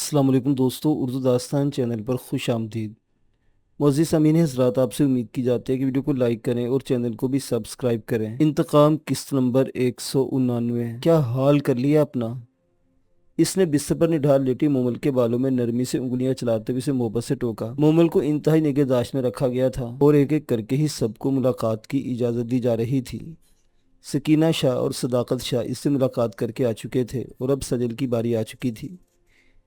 अस्सलाम वालेकुम दोस्तों, उर्दू दास्तान चैनल पर खुश आमदीद। मुअज़्ज़िज़ सामीन हज़रात, आपसे उम्मीद की जाती है कि वीडियो को लाइक करें और चैनल को भी सब्सक्राइब करें। इंतकाम किस्त नंबर 199। क्या हाल कर लिया अपना। इसने बिस्तर पर निढाल लेटी मोमल के बालों में नरमी से उंगलियां चलाते हुए उसे मोहब्बत से टोका। मोमल को इंतहाई निगहदाश्त में रखा गया था और एक एक करके ही सबको मुलाकात की इजाज़त दी जा रही थी। सकीना शाह और सदाकत शाह इससे मुलाकात करके आ चुके थे और अब सजल की बारी आ चुकी थी।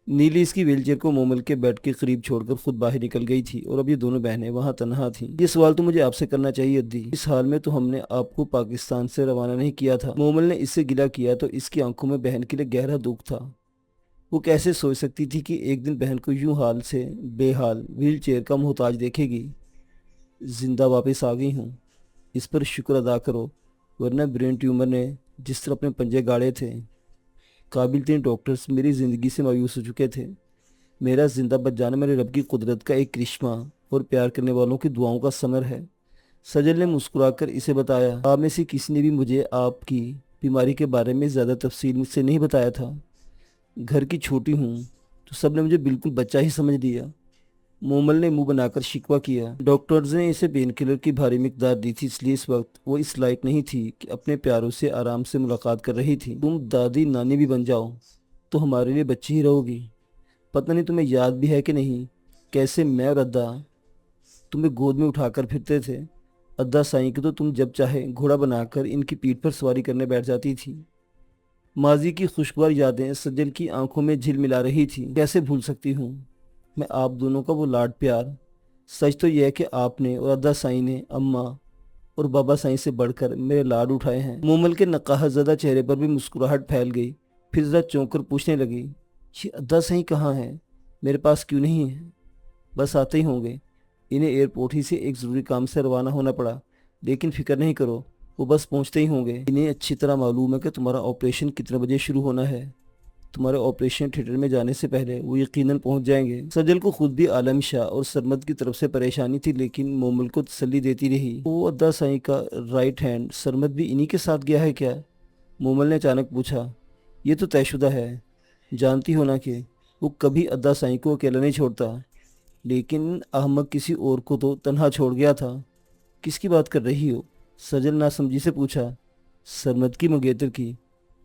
नीली इसकी व्हीलचेयर को मोमल के बेड के करीब छोड़कर खुद बाहर निकल गई थी और अब ये दोनों बहनें वहां तन्हा थीं। ये सवाल तो मुझे आपसे करना चाहिए अद्दी, इस हाल में तो हमने आपको पाकिस्तान से रवाना नहीं किया था। मोमल ने इससे गिला किया तो इसकी आंखों में बहन के लिए गहरा दुख था। वो कैसे सोच सकती थी कि एक दिन बहन को यूं हाल से बेहाल व्हीलचेयर का मोहताज देखेगी। जिंदा वापस आ गई हूँ, इस पर शुक्र अदा करो, वरना ब्रेन ट्यूमर ने जिस तरह अपने पंजे गाड़े थे। काबिल तीन डॉक्टर्स मेरी ज़िंदगी से मायूस हो चुके थे। मेरा जिंदा बच जाना मेरे रब की कुदरत का एक करिश्मा और प्यार करने वालों की दुआओं का समर है। सजल ने मुस्कुराकर इसे बताया। आप में से किसी ने भी मुझे आपकी बीमारी के बारे में ज़्यादा तफसील से नहीं बताया था। घर की छोटी हूँ तो सब ने मुझे बिल्कुल बच्चा ही समझ लिया। मोमल ने मुंह बनाकर शिकवा किया। डॉक्टर्स ने इसे पेन किलर की भारी मिकदार दी थी, इसलिए इस वक्त वो इस लायक नहीं थी कि अपने प्यारों से आराम से मुलाकात कर रही थी। तुम दादी नानी भी बन जाओ तो हमारे लिए बच्ची ही रहोगी। पता नहीं तुम्हें याद भी है कि नहीं, कैसे मैं और अद्दा तुम्हें गोद में उठाकर फिरते थे। अद्दा साईं को तो तुम जब चाहे घोड़ा बनाकर इनकी पीठ पर सवारी करने बैठ जाती थी। माजी की खुशगवार यादें सज्जल की आंखों में झिलमिला रही थी। कैसे भूल सकती हूँ मैं आप दोनों का वो लाड प्यार। सच तो यह है कि आपने और अद्दा साईं ने अम्मा और बाबा साईं से बढ़कर मेरे लाड उठाए हैं। मोमल के नकाहतज़दा चेहरे पर भी मुस्कुराहट फैल गई। फिर जरा चौंक कर पूछने लगी, ये अद्दा साईं कहाँ हैं, मेरे पास क्यों नहीं है। बस आते ही होंगे, इन्हें एयरपोर्ट ही से एक ज़रूरी काम से रवाना होना पड़ा, लेकिन फिक्र नहीं करो, वो बस पहुंचते ही होंगे। इन्हें अच्छी तरह मालूम है कि तुम्हारा ऑपरेशन कितने बजे शुरू होना है। तुम्हारे ऑपरेशन थिएटर में जाने से पहले वो यकीनन पहुंच जाएंगे। सजल को खुद भी आलम शाह और सरमद की तरफ से परेशानी थी, लेकिन मोमल को तसल्ली देती रही। वो अद्दा साईं का राइट हैंड सरमद भी इन्हीं के साथ गया है क्या। मोमल ने अचानक पूछा। ये तो तयशुदा है, जानती हो ना कि वो कभी अद्दा साईं को अकेला नहीं छोड़ता, लेकिन अहमक किसी और को तो तन्हा छोड़ गया था। किसकी बात कर रही हो, सजल नासमझी से पूछा। सरमद की मंगेतर की।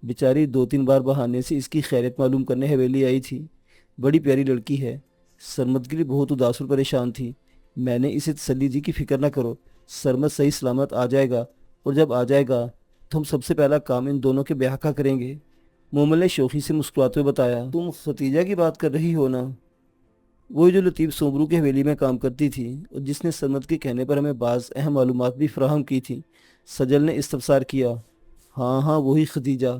बेचारी 2-3 बार बहाने से इसकी खैरियत मालूम करने हवेली आई थी। बड़ी प्यारी लड़की है। सरमद के लिए बहुत उदास और परेशान थी। मैंने इसे तसल्ली दी कि फिक्र ना करो, सरमद सही सलामत आ जाएगा, और जब आ जाएगा तो हम सबसे पहला काम इन दोनों के ब्याह का करेंगे। मोमल ने शोखी से मुस्कुराते हुए बताया। तुम खतीजा की बात कर रही हो ना, वही जो लतीफ़ सोबरू की हवेली में काम करती थी और जिसने सरमद के कहने पर हमें बाज़ अहम मालूमात भी फराहम की थी। सजल ने इस्तफसार किया। हाँ हाँ, वही खतीजा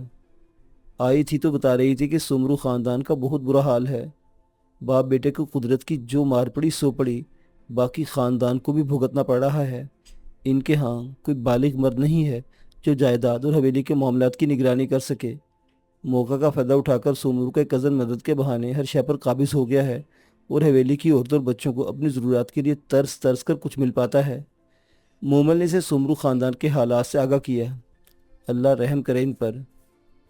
आई थी तो बता रही थी कि सोमरू ख़ानदान का बहुत बुरा हाल है। बाप बेटे को कुदरत की जो मार पड़ी सो पड़ी, बाकी ख़ानदान को भी भुगतना पड़ रहा है। इनके यहाँ कोई बालिग मर्द नहीं है जो जायदाद और हवेली के मामलात की निगरानी कर सके। मौका का फ़ायदा उठाकर सोमरू का कज़न मदद के बहाने हर शय पर काबिज हो गया है और हवेली की औरतों और बच्चों को अपनी ज़रूरत के लिए तरस तरस कर कुछ मिल पाता है। मोमल ने इसे सोमरू ख़ानदान के हालात से आगाह किया। अल्लाह रहम करे इन पर।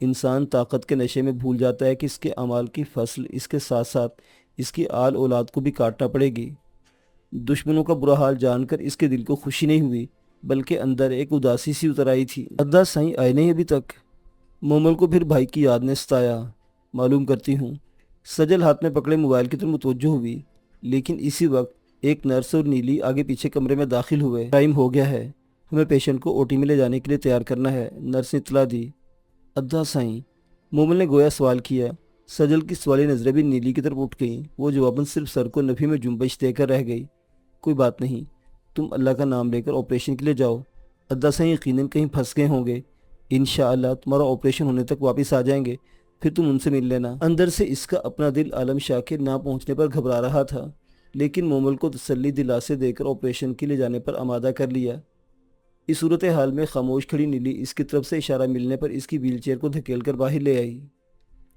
इंसान ताकत के नशे में भूल जाता है कि इसके अमाल की फसल इसके साथ साथ इसकी आल औलाद को भी काटना पड़ेगी। दुश्मनों का बुरा हाल जानकर इसके दिल को खुशी नहीं हुई, बल्कि अंदर एक उदासी सी उतर आई थी। अद्दा साईं आए नहीं अभी तक। मोमल को फिर भाई की याद ने सताया। मालूम करती हूँ। सजल हाथ में पकड़े मोबाइल की तरफ मुतवज्जो हुई, लेकिन इसी वक्त एक नर्स और नीली आगे पीछे कमरे में दाखिल हुए। टाइम हो गया है, हमें पेशेंट को ओटी में ले जाने के लिए तैयार करना है, नर्स ने इतला दी। अद्दा साईं, मोमल ने गोया सवाल किया। सजल की सवाली नजरें भी नीली की तरफ उठ गईं। वो जवाबन सिर्फ सर को नफी में जुम्बश देकर रह गई। कोई बात नहीं, तुम अल्लाह का नाम लेकर ऑपरेशन के लिए जाओ। अद्दा साईं यकीनन कहीं फंस गए होंगे। इंशाअल्लाह तुम्हारा ऑपरेशन होने तक वापस आ जाएंगे, फिर तुम उनसे मिल लेना। अंदर से इसका अपना दिल आलम शाह के ना पहुंचने पर घबरा रहा था, लेकिन मोमल को तसल्ली दिलासे देकर ऑपरेशन के लिए जाने पर आमादा कर लिया। इस सूरत हाल में खामोश खड़ी नीली इसकी तरफ से इशारा मिलने पर इसकी व्हीलचेयर को धकेल कर बाहर ले आई।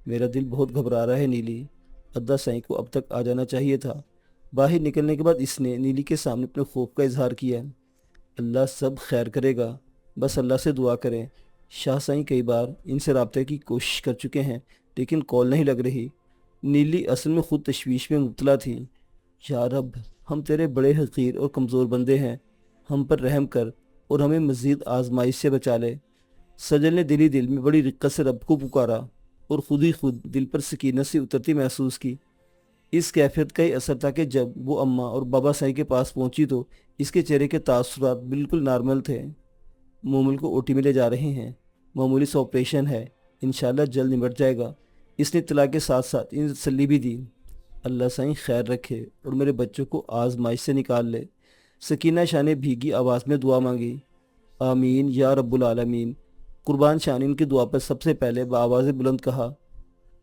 मेरा दिल बहुत घबरा रहा है नीली, अद्दा साईं को अब तक आ जाना चाहिए था। बाहर निकलने के बाद इसने नीली के सामने अपने खौफ का इजहार किया। अल्लाह सब खैर करेगा, बस अल्लाह से दुआ करें। शाह साईं कई बार इनसे रब्ते की कोशिश कर चुके हैं, लेकिन कॉल नहीं लग रही। نیلی اصل میں خود تشویش میں مبتلا تھی۔ یا رب، ہم تیرے بڑے حقیر اور کمزور بندے ہیں، ہم پر رحم کر اور ہمیں مزید آزمائش سے بچا لے۔ سجل نے دلی دل میں بڑی رقت سے رب کو پکارا اور خود ہی خود دل پر سکینت سے اترتی محسوس کی۔ اس کیفیت کا ہی اثر تھا کہ جب وہ اماں اور بابا سائی کے پاس پہنچی تو اس کے چہرے کے تاثرات بالکل نارمل تھے۔ مومل کو اوٹی میں لے جا رہے ہیں، معمولی سا آپریشن ہے، انشاءاللہ جلد نمٹ جائے گا۔ اس نے اطلاع کے ساتھ ساتھ انہیں تسلی بھی دی۔ اللہ سائیں خیر رکھے اور میرے بچوں کو آزمائش سے نکال لے۔ سکینہ شاہ نے بھیگی آواز میں دعا مانگی۔ آمین یا رب العالمین۔ قربان شاہ نے ان کی دعا پر سب سے پہلے بآواز بلند کہا۔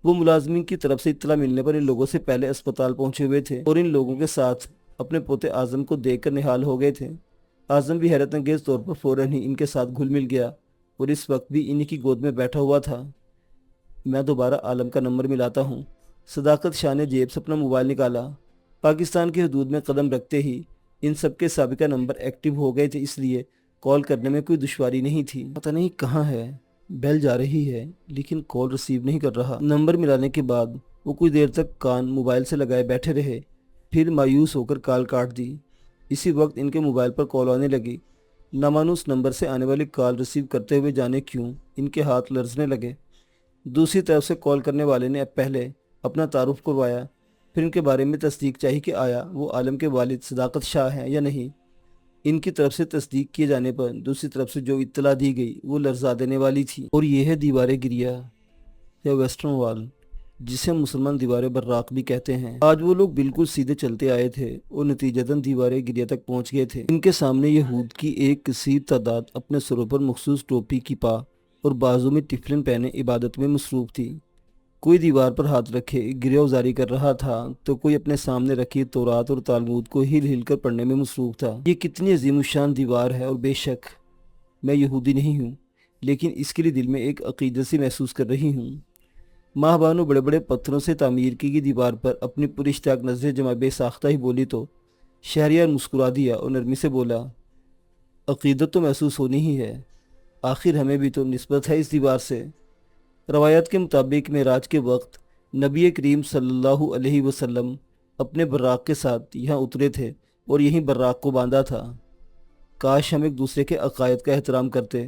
وہ ملازمین کی طرف سے اطلاع ملنے پر ان لوگوں سے پہلے اسپتال پہنچے ہوئے تھے اور ان لوگوں کے ساتھ اپنے پوتے اعظم کو دیکھ کر نہال ہو گئے تھے۔ اعظم بھی حیرت انگیز طور پر فوراً ہی ان کے ساتھ گھل مل گیا اور اس وقت بھی انہی کی گود میں بیٹھا ہوا تھا۔ میں دوبارہ عالم کا نمبر ملاتا ہوں۔ صداقت شاہ نے جیب سے اپنا موبائل نکالا۔ پاکستان کی حدود میں قدم رکھتے ہی ان سب کے سابقہ نمبر ایکٹیو ہو گئے تھے، اس لیے کال کرنے میں کوئی دشواری نہیں تھی۔ پتہ نہیں کہاں ہے، بیل جا رہی ہے لیکن کال ریسیو نہیں کر رہا۔ نمبر ملانے کے بعد وہ کچھ دیر تک کان موبائل سے لگائے بیٹھے رہے، پھر مایوس ہو کر کال کاٹ دی۔ اسی وقت ان کے موبائل پر کال آنے لگی۔ نامانوس نمبر سے آنے والی کال ریسیو کرتے ہوئے جانے کیوں ان کے ہاتھ لرزنے لگے۔ دوسری طرف سے کال کرنے والے نے اب پہلے اپنا تعارف کروایا، پھر ان کے بارے میں تصدیق چاہی کہ آیا وہ عالم کے والد صداقت شاہ ہیں یا نہیں۔ ان کی طرف سے تصدیق کیے جانے پر دوسری طرف سے جو اطلاع دی گئی وہ لرزا دینے والی تھی، اور یہ ہے دیوار گریہ یا ویسٹرن وال، جسے مسلمان دیوار براق بھی کہتے ہیں۔ آج وہ لوگ بالکل سیدھے چلتے آئے تھے اور نتیجتاً دیوار گریہ تک پہنچ گئے تھے۔ ان کے سامنے یہود کی ایک کثیر تعداد اپنے سروں پر مخصوص ٹوپی کی پا اور بازو میں ٹفلن پہنے عبادت میں مصروف تھی۔ کوئی دیوار پر ہاتھ رکھے گریہ ازاری کر رہا تھا تو کوئی اپنے سامنے رکھی تورات اور تالمود کو ہل ہل کر پڑھنے میں مصروف تھا۔ یہ کتنی عظیم الشان دیوار ہے، اور بے شک میں یہودی نہیں ہوں، لیکن اس کے لیے دل میں ایک عقیدت سی محسوس کر رہی ہوں۔ ماہ بانو بڑے بڑے پتھروں سے تعمیر کی گئی دیوار پر اپنی پراشتیاق نظریں جمع بے ساختہ ہی بولی تو شہریار مسکرا دیا اور نرمی سے بولا، عقیدت تو محسوس ہونی ہی ہے، آخر ہمیں بھی تو نسبت ہے اس دیوار سے۔ روایات کے مطابق معراج کے وقت نبی کریم صلی اللہ علیہ وسلم اپنے براق کے ساتھ یہاں اترے تھے اور یہیں براق کو باندھا تھا۔ کاش ہم ایک دوسرے کے عقائد کا احترام کرتے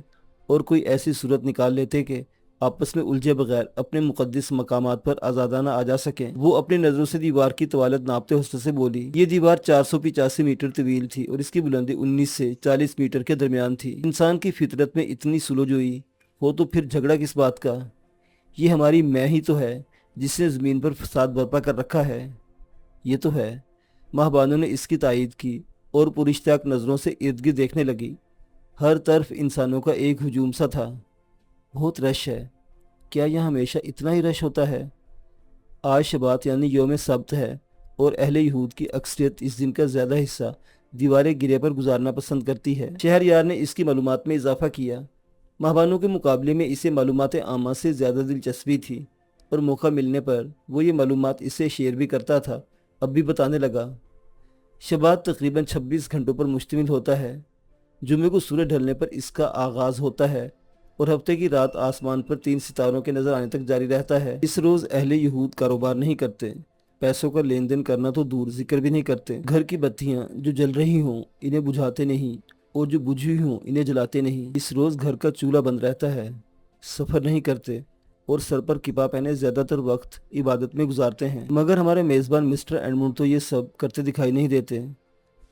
اور کوئی ایسی صورت نکال لیتے کہ آپس میں الجھے بغیر اپنے مقدس مقامات پر آزادانہ آ جا سکیں۔ وہ اپنی نظروں سے دیوار کی طوالت ناپتے حسن سے بولی۔ یہ دیوار 485 میٹر طویل تھی اور اس کی بلندی 19 سے 40 میٹر کے درمیان تھی۔ انسان کی فطرت میں اتنی سلو جوئی ہو تو پھر جھگڑا کس بات کا؟ یہ ہماری میں ہی تو ہے جس نے زمین پر فساد برپا کر رکھا ہے۔ یہ تو ہے۔ ماہ بانو نے اس کی تائید کی اور پراشتیاق نظروں سے ارد گرد دیکھنے لگی۔ ہر طرف انسانوں کا ایک ہجوم سا تھا۔ بہت رش ہے، کیا یہاں ہمیشہ اتنا ہی رش ہوتا ہے؟ آج شبات یعنی یوم سبت ہے اور اہل یہود کی اکثریت اس دن کا زیادہ حصہ دیوار گریہ پر گزارنا پسند کرتی ہے۔ شہریار نے اس کی معلومات میں اضافہ کیا۔ ماہ بانو کے مقابلے میں اسے معلومات عامہ سے زیادہ دلچسپی تھی اور موقع ملنے پر وہ یہ معلومات اس سے شیئر بھی کرتا تھا۔ اب بھی بتانے لگا، شبات تقریباً 26 گھنٹوں پر مشتمل ہوتا ہے۔ جمعے کو سورج ڈھلنے پر اس کا آغاز ہوتا ہے اور ہفتے کی رات آسمان پر 3 ستاروں کے نظر آنے تک جاری رہتا ہے۔ اس روز اہل یہود کاروبار نہیں کرتے، پیسوں کا لین دین کرنا تو دور، ذکر بھی نہیں کرتے۔ گھر کی بتیاں جو جل رہی ہوں انہیں بجھاتے نہیں اور جو بجھی ہوں انہیں جلاتے نہیں۔ اس روز گھر کا چولہا بند رہتا ہے، سفر نہیں کرتے اور سر پر کپا پہنے زیادہ تر وقت عبادت میں گزارتے ہیں۔ مگر ہمارے میزبان مسٹر ایڈمنڈ تو یہ سب کرتے دکھائی نہیں دیتے۔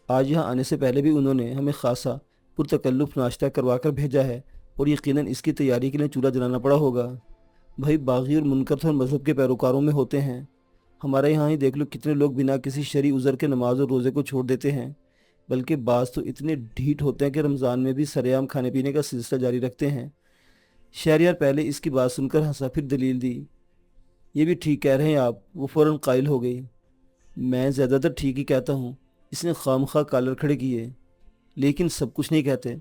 آج یہاں آنے سے پہلے بھی انہوں نے ہمیں خاصا پرتکلف ناشتہ کروا کر بھیجا ہے اور یقیناً اس کی تیاری کے لیے چولہا جلانا پڑا ہوگا۔ بھائی باغی اور منکر اور مذہب کے پیروکاروں میں ہوتے ہیں، ہمارے یہاں ہی دیکھ لو کتنے لوگ بنا کسی شرعی عذر کے نماز اور روزے کو چھوڑ دیتے ہیں، بلکہ بعض تو اتنے ڈھیٹ ہوتے ہیں کہ رمضان میں بھی سرعام کھانے پینے کا سلسلہ جاری رکھتے ہیں۔ شہریار پہلے اس کی بات سن کر ہنسا، پھر دلیل دی۔ یہ بھی ٹھیک کہہ رہے ہیں آپ، وہ فوراً قائل ہو گئی۔ میں زیادہ تر ٹھیک ہی کہتا ہوں، اس نے خواہ کالر کھڑے کیے، لیکن سب کچھ نہیں کہتے۔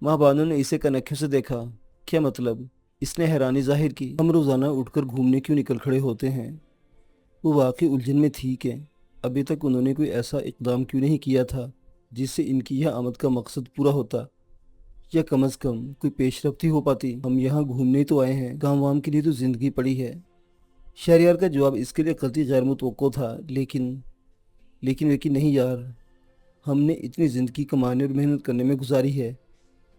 ماہ بانو نے اسے کنکھیوں سے دیکھا۔ کیا مطلب؟ اس نے حیرانی ظاہر کی۔ ہم روزانہ اٹھ کر گھومنے کیوں نکل کھڑے ہوتے ہیں؟ وہ واقعی الجھن میں تھی کہ ابھی تک انہوں نے کوئی ایسا اقدام کیوں نہیں کیا تھا جس سے ان کی یہ آمد کا مقصد پورا ہوتا، یا کم از کم کوئی پیش رفت ہی ہو پاتی۔ ہم یہاں گھومنے تو آئے ہیں، کام وام کے لیے تو زندگی پڑی ہے۔ शहरयार का जवाब इसके लिए कतई गैर मुतवक्को था, लेकिन यकीन नहीं यार, हमने इतनी ज़िंदगी कमाने और मेहनत करने में गुजारी है।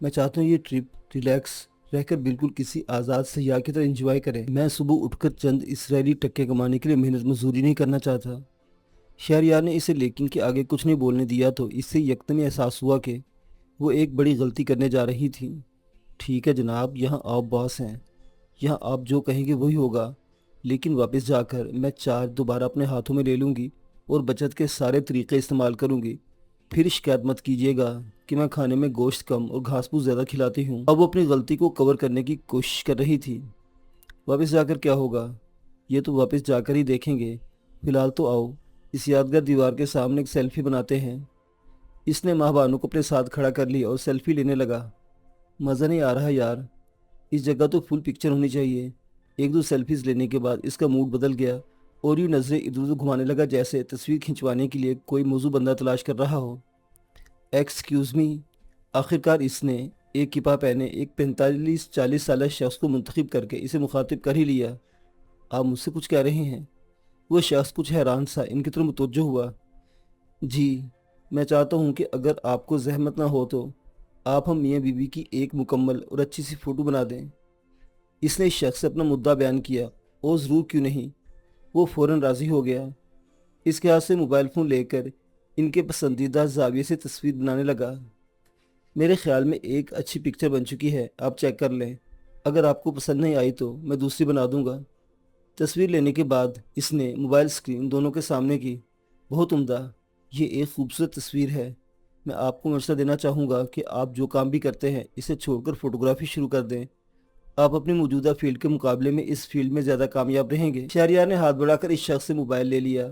मैं चाहता हूँ ये ट्रिप रिलैक्स रहकर बिल्कुल किसी आज़ाद सयाह की तरह एंजॉय करें। मैं सुबह उठकर चंद इसराइली टक्के कमाने के लिए मेहनत मजदूरी नहीं करना चाहता। शहरयार ने इसे लेकिन के आगे कुछ नहीं बोलने दिया तो इससे यकदम एहसास हुआ कि वो एक बड़ी गलती करने जा रही थी। ठीक है जनाब, यहाँ आप बॉस हैं, यहाँ आप जो कहेंगे वही होगा, लेकिन वापस जाकर मैं चार्ज दोबारा अपने हाथों में ले लूँगी और बचत के सारे तरीके इस्तेमाल करूँगी। फिर शिकायत मत कीजिएगा कि मैं खाने में गोश्त कम और घास फूस ज़्यादा खिलाती हूँ। अब वो अपनी गलती को कवर करने की कोशिश कर रही थी। वापस जाकर क्या होगा, ये तो वापस जाकर ही देखेंगे। फिलहाल तो आओ इस यादगार दीवार के सामने एक सेल्फी बनाते हैं। इसने माँ बानू को अपने साथ खड़ा कर लिया और सेल्फी लेने लगा। मज़ा नहीं आ रहा यार, इस जगह तो फुल पिक्चर होनी चाहिए। एक दो सेल्फीज लेने के बाद इसका मूड बदल गया और यूँ नज़रें इधर उधर घुमाने लगा जैसे तस्वीर खिंचवाने के लिए कोई मौजू बंदा तलाश कर रहा हो। एक्सक्यूज़ मी, आखिरकार इसने एक किपा पहने एक 45-40 साल शख्स को मुंतखब करके इसे मुखातिब कर ही लिया। आप मुझसे कुछ कह रहे हैं? वो शख्स कुछ हैरान सा इनकी तरफ मुतवज्जो हुआ। जी, मैं चाहता हूँ कि अगर आपको जहमत ना हो तो आप हम मियाँ बीवी की एक मुकम्मल और अच्छी सी फ़ोटो बना दें। इसने इस शख्स से अपना मुद्दा बयान किया और ज़रूर क्यों नहीं, वो फ़ौरन राज़ी हो गया। इसके हाथ से मोबाइल फ़ोन लेकर इनके पसंदीदा ज़ाविये से तस्वीर बनाने लगा। मेरे ख्याल में एक अच्छी पिक्चर बन चुकी है, आप चेक कर लें। अगर आपको पसंद नहीं आई तो मैं दूसरी बना दूंगा। तस्वीर लेने के बाद इसने मोबाइल स्क्रीन दोनों के सामने की। बहुत उम्दा, ये एक खूबसूरत तस्वीर है। मैं आपको मशवरा देना चाहूँगा कि आप जो काम भी करते हैं इसे छोड़कर फोटोग्राफी शुरू कर दें। आप अपनी मौजूदा फील्ड के मुकाबले में इस फील्ड में ज़्यादा कामयाब रहेंगे। शहरयार ने हाथ बढ़ाकर इस शख्स से मोबाइल ले लिया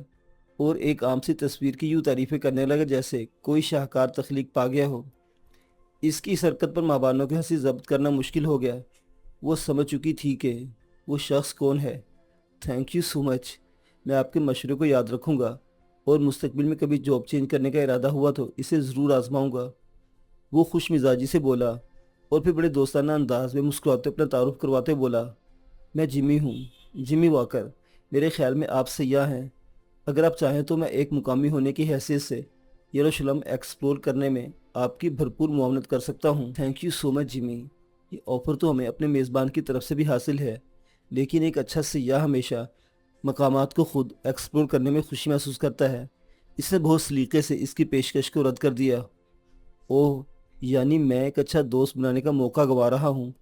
और एक आम सी तस्वीर की यूँ तारीफ़ें करने लगा जैसे कोई शाहकार तख्लीक पा गया हो। इसकी इस हरकत पर माँ बानों की हंसी जब्त करना मुश्किल हो गया। वो समझ चुकी थी कि वो शख्स कौन है। थैंक यू सो मच, मैं आपके मशवरे को याद रखूँगा और मुस्तकबिल में कभी जॉब चेंज करने का इरादा हुआ तो इसे ज़रूर आजमाऊँगा। वो खुश मिजाजी से बोला और फिर बड़े दोस्ताना अंदाज में मुस्कुराते अपना तारुफ करवाते बोला, मैं जिमी हूँ, जिमी वॉकर। मेरे ख्याल में आप सयाह हैं। अगर आप चाहें तो मैं एक मुकामी होने की हैसियत से यरूशलेम एक्सप्लोर करने में आपकी भरपूर मुआवनत कर सकता हूँ। Thank you so much Jimmy. ये ऑफ़र तो हमें अपने मेज़बान की तरफ से भी हासिल है, लेकिन एक अच्छा सयाह हमेशा मकामात को खुद एक्सप्लोर करने में खुशी महसूस करता है। इसने बहुत सलीके से इसकी पेशकश को रद्द कर दिया। ओह, यानी मैं एक अच्छा दोस्त बनाने का मौका गंवा रहा हूँ।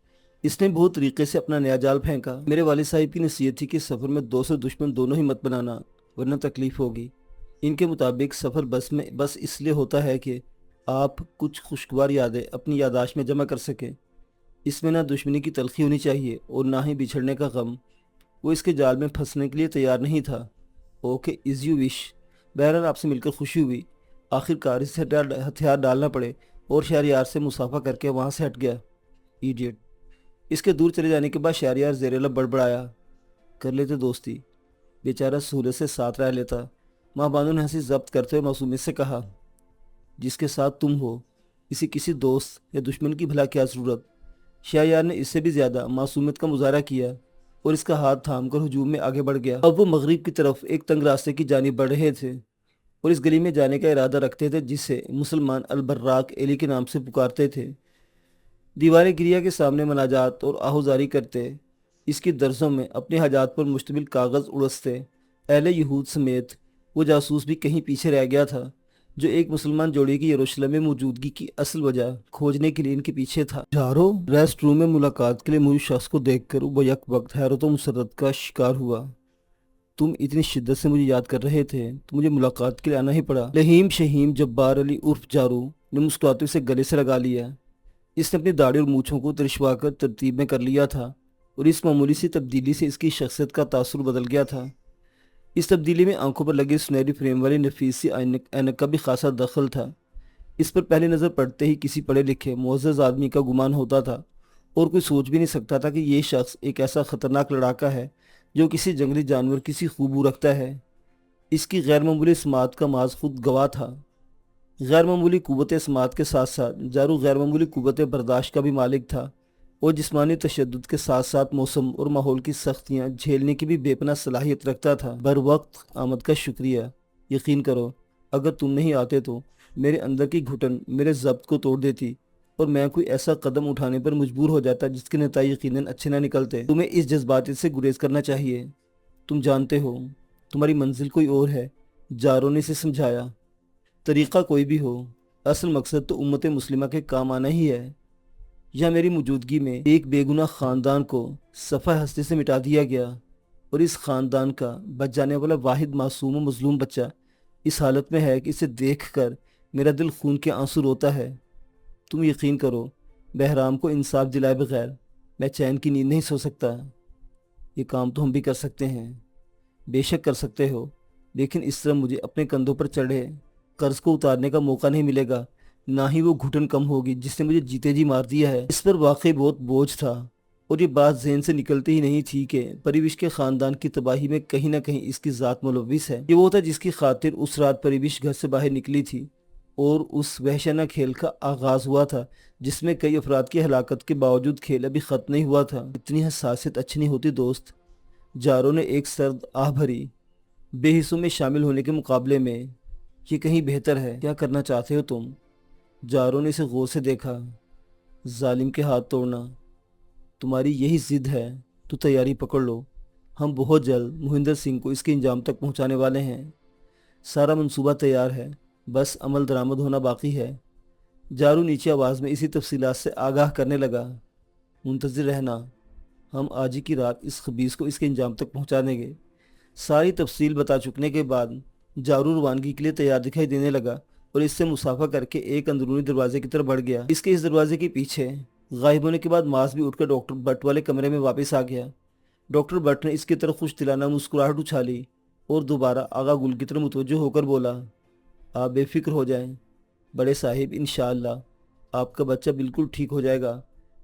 इसने बहुत तरीके से अपना नया जाल फेंका। मेरे वालिद साहिब की नसीहत थी कि सफ़र में दोस्त और दुश्मन दोनों ही मत बनाना, वरना तकलीफ़ होगी। इनके मुताबिक सफ़र बस इसलिए होता है कि आप कुछ खुशगवार यादें अपनी यादाश्त में जमा कर सकें। इसमें ना दुश्मनी की तलखी होनी चाहिए और ना ही बिछड़ने का गम। वो इसके जाल में फंसने के लिए तैयार नहीं था। Okay, is you wish. बहरहाल आपसे मिलकर खुशी हुई। आखिरकार इसे हथियार डालना पड़े और शहरयार से मुसाफा करके वहाँ से हट गया। इडियट। इसके दूर चले जाने के बाद शहरयार ज़ेरेला बड़बड़ाया, कर लेते दोस्ती, बेचारा सहूलत से साथ रह लेता। माँ बानू ने हंसी जब्त करते हुए मासूमियत से कहा, जिसके साथ तुम हो इसी किसी दोस्त या दुश्मन की भला क्या ज़रूरत। शहरयार ने इससे भी ज़्यादा मासूमियत का मुजाहरा किया और इसका हाथ थामकर हुजूम में आगे बढ़ गया। अब वो मगरिब की तरफ एक तंग रास्ते की जानिब बढ़ रहे थे और इस गली में जाने का इरादा रखते थे जिसे मुसलमान अलबर्राक एली के नाम से पुकारते थे। दीवार गिरिया के सामने मनाजात और आहुजारी करते, इसकी दर्जों में अपने हाजात पर मुश्तमिल कागज़ उड़सते अहले यहूद समेत वो जासूस भी कहीं पीछे रह गया था जो एक मुसलमान जोड़ी की यरूशलेम में मौजूदगी की असल वजह खोजने के लिए इनके पीछे था। चारों रेस्ट रूम में मुलाकात के लिए मौजूद शख्स को देखकर वो यक वक्त हैरत व मुसर्रत का शिकार हुआ। तुम इतनी शिद्दत से मुझे याद कर रहे थे तो मुझे मुलाकात के लिए आना ही पड़ा। लहीम शहीम जब्बार अली उर्फ जारू ने मुस्कुराते उसे गले से लगा लिया। इसने अपनी दाढ़ी और मूछों को तिरछवाकर तरतीब में कर लिया था और इस मामूली सी तब्दीली से इसकी शख्सियत का तासुर बदल गया था। इस तब्दीली में आंखों पर लगे सुनहरी फ्रेम वाली नफीस सी ऐनक का भी खासा दखल था। इस पर पहली नज़र पड़ते ही किसी पढ़े लिखे मुअज़्ज़ज़ आदमी का गुमान होता था और कोई सोच भी नहीं सकता था कि ये शख्स एक ऐसा ख़तरनाक लड़ाका है जो किसी जंगली जानवर किसी खूबू रखता है। इसकी गैर मामूली समात का माज खुद गवाह था। गैर मामूली कुव्वत समात के साथ साथ जारू गैर मामूली कुव्वत बर्दाश्त का भी मालिक था। اور جسمانی تشدد کے ساتھ ساتھ موسم اور ماحول کی سختیاں جھیلنے کی بھی بے پناہ صلاحیت رکھتا تھا۔ بر وقت آمد کا شکریہ۔ یقین کرو اگر تم نہیں آتے تو میرے اندر کی گھٹن میرے ضبط کو توڑ دیتی اور میں کوئی ایسا قدم اٹھانے پر مجبور ہو جاتا جس کے نتائج یقیناً اچھے نہ نکلتے۔ تمہیں اس جذباتی سے گریز کرنا چاہیے۔ تم جانتے ہو تمہاری منزل کوئی اور ہے، جارو نے اسے سمجھایا۔ طریقہ کوئی بھی ہو، اصل مقصد تو امت مسلمہ کے کام آنا ہی ہے۔ یا میری موجودگی میں ایک بے گناہ خاندان کو صفحہ ہستی سے مٹا دیا گیا، اور اس خاندان کا بچ جانے والا واحد معصوم و مظلوم بچہ اس حالت میں ہے کہ اسے دیکھ کر میرا دل خون کے آنسو روتا ہے۔ تم یقین کرو بہرام کو انصاف دلائے بغیر میں چین کی نیند نہیں سو سکتا۔ یہ کام تو ہم بھی کر سکتے ہیں۔ بے شک کر سکتے ہو، لیکن اس طرح مجھے اپنے کندھوں پر چڑھے قرض کو اتارنے کا موقع نہیں ملے گا، نہ ہی وہ گھٹن کم ہوگی جس نے مجھے جیتے جی مار دیا ہے۔ اس پر واقعی بہت بوجھ تھا، اور یہ بات ذہن سے نکلتی ہی نہیں تھی کہ پریوش کے خاندان کی تباہی میں کہیں نہ کہیں اس کی ذات ملوث ہے۔ یہ وہ تھا جس کی خاطر اس رات پریوش گھر سے باہر نکلی تھی، اور اس وحشیانہ کھیل کا آغاز ہوا تھا جس میں کئی افراد کی ہلاکت کے باوجود کھیل ابھی ختم نہیں ہوا تھا۔ اتنی حساسیت اچھی نہیں ہوتی دوست۔ جارو نے ایک سرد آہ بھری۔ بے حصوں میں شامل ہونے کے مقابلے میں یہ کہیں بہتر ہے۔ کیا کرنا چاہتے ہو تم؟ جارو نے اسے غور سے دیکھا۔ ظالم کے ہاتھ توڑنا تمہاری یہی ضد ہے تو تیاری پکڑ لو۔ ہم بہت جلد مہندر سنگھ کو اس کے انجام تک پہنچانے والے ہیں۔ سارا منصوبہ تیار ہے، بس عمل درآمد ہونا باقی ہے۔ جارو نیچے آواز میں اسی تفصیلات سے آگاہ کرنے لگا۔ منتظر رہنا، ہم آج ہی کی رات اس خبیث کو اس کے انجام تک پہنچا دیں گے۔ ساری تفصیل بتا چکنے کے بعد جارو روانگی کے لیے تیار دکھائی دینے لگا اور اس سے مسافہ کر کے ایک اندرونی دروازے کی طرف بڑھ گیا۔ اس کے اس دروازے کے پیچھے غائب ہونے کے بعد ماس بھی اٹھ کر ڈاکٹر بٹ والے کمرے میں واپس آ گیا۔ ڈاکٹر بٹ نے اس کی طرف خوش دلانہ مسکراہٹ اچھالی اور دوبارہ آغا گل کی طرف متوجہ ہو کر بولا، آپ بے فکر ہو جائیں بڑے صاحب، انشاءاللہ آپ کا بچہ بالکل ٹھیک ہو جائے گا،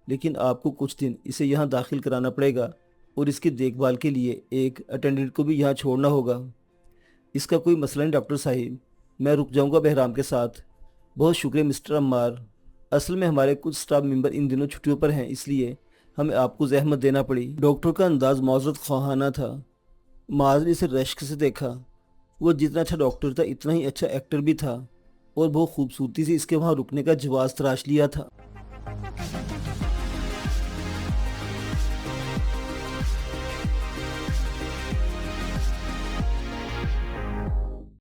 لیکن آپ کو کچھ دن اسے یہاں داخل کرانا پڑے گا اور اس کی دیکھ بھال کے لیے ایک اٹینڈنٹ کو بھی یہاں چھوڑنا ہوگا۔ اس کا کوئی مسئلہ نہیں ڈاکٹر صاحب، میں رک جاؤں گا بہرام کے ساتھ۔ بہت شکریہ مسٹر عمار، اصل میں ہمارے کچھ سٹاف ممبر ان دنوں چھٹیوں پر ہیں، اس لیے ہمیں آپ کو زحمت دینا پڑی۔ ڈاکٹر کا انداز معذرت خواہانہ تھا۔ معاذ نے اسے رشک سے دیکھا۔ وہ جتنا اچھا ڈاکٹر تھا اتنا ہی اچھا ایکٹر بھی تھا، اور بہت خوبصورتی سے اس کے وہاں رکنے کا جواز تراش لیا تھا۔